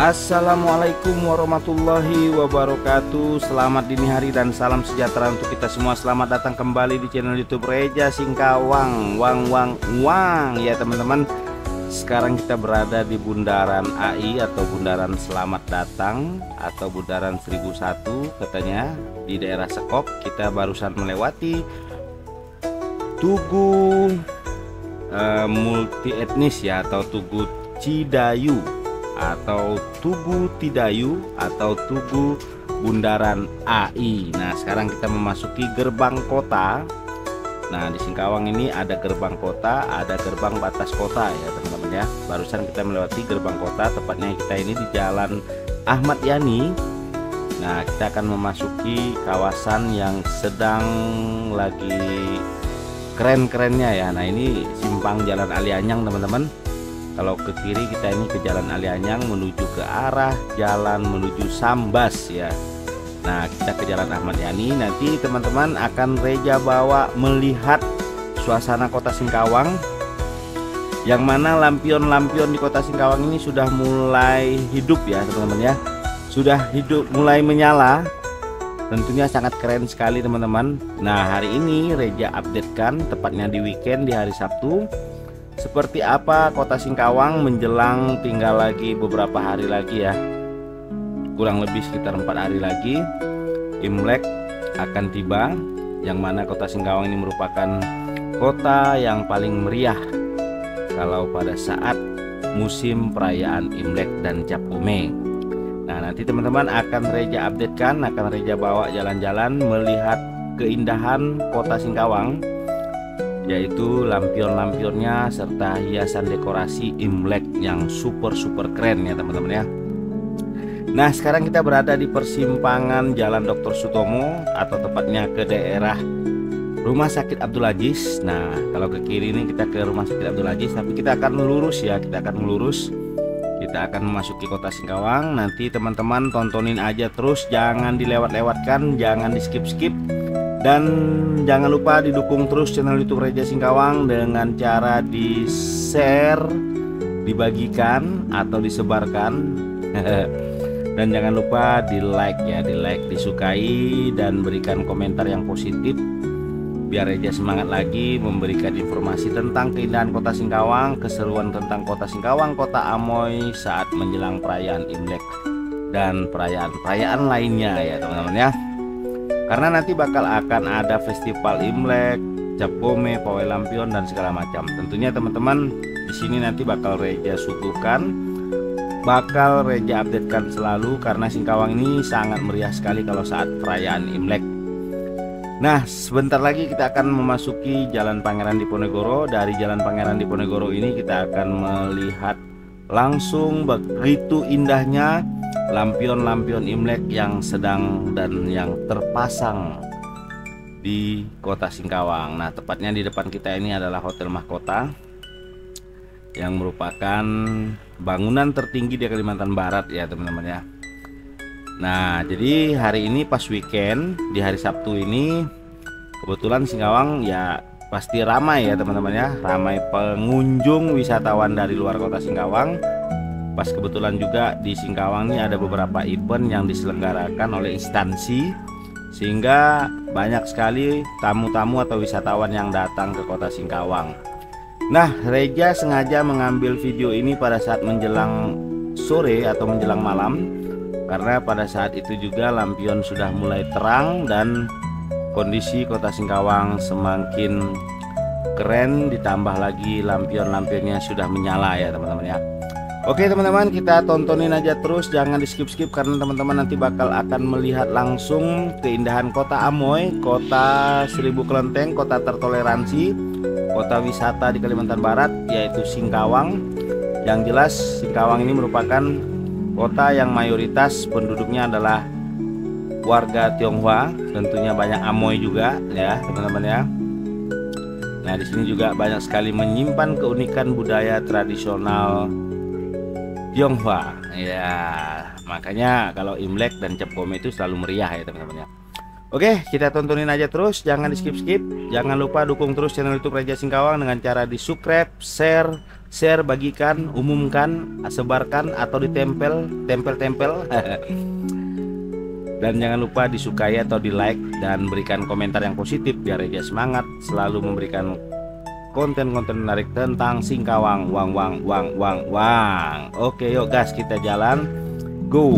Assalamualaikum warahmatullahi wabarakatuh. Selamat dini hari dan salam sejahtera untuk kita semua. Selamat datang kembali di channel YouTube Reza Singkawang. Wang ya teman-teman. Sekarang kita berada di bundaran AI atau bundaran Selamat Datang atau bundaran 1001 katanya, di daerah Sekop. Kita barusan melewati Tugu multi etnis ya, atau Tugu Cidayu atau Tugu Tidayu atau Tugu Bundaran AI. Nah, sekarang kita memasuki gerbang kota. Nah, di Singkawang ini ada gerbang kota, ada gerbang batas kota ya teman-teman ya. Barusan kita melewati gerbang kota, tepatnya kita ini di Jalan Ahmad Yani. Nah, kita akan memasuki kawasan yang sedang lagi keren-kerennya ya. Nah, ini simpang Jalan Alianyang teman-teman. Kalau ke kiri kita ini ke Jalan Alianyang menuju ke arah jalan menuju Sambas ya. Nah, kita ke Jalan Ahmad Yani. Nanti teman-teman akan Reza bawa melihat suasana kota Singkawang, yang mana lampion-lampion di kota Singkawang ini sudah mulai hidup ya teman-teman ya. Sudah hidup, mulai menyala. Tentunya sangat keren sekali teman-teman. Nah, hari ini Reza updatekan, tepatnya di weekend, di hari Sabtu, seperti apa kota Singkawang menjelang tinggal lagi beberapa hari lagi ya. Kurang lebih sekitar 4 hari lagi Imlek akan tiba, yang mana kota Singkawang ini merupakan kota yang paling meriah kalau pada saat musim perayaan Imlek dan Cap Gome. Nah, nanti teman-teman akan Reza updatekan, akan Reza bawa jalan-jalan melihat keindahan kota Singkawang, yaitu lampion-lampionnya serta hiasan dekorasi Imlek yang super keren ya teman-teman ya. Nah, sekarang kita berada di persimpangan Jalan Dr. Sutomo, atau tepatnya ke daerah Rumah Sakit Abdul Aziz. Nah, kalau ke kiri ini kita ke Rumah Sakit Abdul Aziz, tapi kita akan melurus ya, kita akan memasuki kota Singkawang. Nanti teman-teman tontonin aja terus, jangan dilewat-lewatkan, jangan di skip-skip. Dan jangan lupa didukung terus channel YouTube Reza Singkawang dengan cara di-share, dibagikan atau disebarkan. Dan jangan lupa di-like ya, di-like, disukai, dan berikan komentar yang positif biar Reza semangat lagi memberikan informasi tentang keindahan kota Singkawang, keseruan tentang kota Singkawang, kota Amoy saat menjelang perayaan Imlek dan perayaan-perayaan lainnya ya teman-teman ya. Karena nanti bakal akan ada festival Imlek, Cap Gome, pawai lampion dan segala macam. Tentunya teman-teman di sini nanti bakal Reza suguhkan, bakal Reza updatekan selalu, karena Singkawang ini sangat meriah sekali kalau saat perayaan Imlek. Nah, sebentar lagi kita akan memasuki Jalan Pangeran Diponegoro. Dari Jalan Pangeran Diponegoro ini kita akan melihat langsung begitu indahnya lampion-lampion Imlek yang sedang dan yang terpasang di kota Singkawang. Nah, tepatnya di depan kita ini adalah Hotel Mahkota, yang merupakan bangunan tertinggi di Kalimantan Barat ya teman-teman ya. Nah, jadi hari ini pas weekend, di hari Sabtu ini kebetulan Singkawang ya pasti ramai ya teman-teman ya, ramai pengunjung wisatawan dari luar kota Singkawang. Pas kebetulan juga di Singkawang ini ada beberapa event yang diselenggarakan oleh instansi, sehingga banyak sekali tamu-tamu atau wisatawan yang datang ke kota Singkawang. Nah, Reza sengaja mengambil video ini pada saat menjelang sore atau menjelang malam, karena pada saat itu juga lampion sudah mulai terang dan kondisi kota Singkawang semakin keren, ditambah lagi lampion-lampionnya sudah menyala ya teman-teman ya. Oke teman-teman, kita tontonin aja terus, jangan di skip-skip, karena teman-teman nanti bakal akan melihat langsung keindahan kota Amoy, kota 1000 kelenteng, kota tertoleransi, kota wisata di Kalimantan Barat, yaitu Singkawang. Yang jelas Singkawang ini merupakan kota yang mayoritas penduduknya adalah warga Tionghoa, tentunya banyak Amoy juga ya teman-teman ya. Nah, di sini juga banyak sekali menyimpan keunikan budaya tradisional Tionghoa ya, makanya kalau Imlek dan Cap Gome itu selalu meriah ya teman-teman ya. Oke, kita tontonin aja terus, jangan di skip-skip. Jangan lupa dukung terus channel YouTube Reza Singkawang dengan cara di subscribe, share, share, bagikan, umumkan, sebarkan atau tempel. Dan jangan lupa disukai atau di like dan berikan komentar yang positif biar Reza semangat selalu memberikan konten-konten menarik tentang Singkawang. Wang. Oke, yuk gas, kita jalan. Go.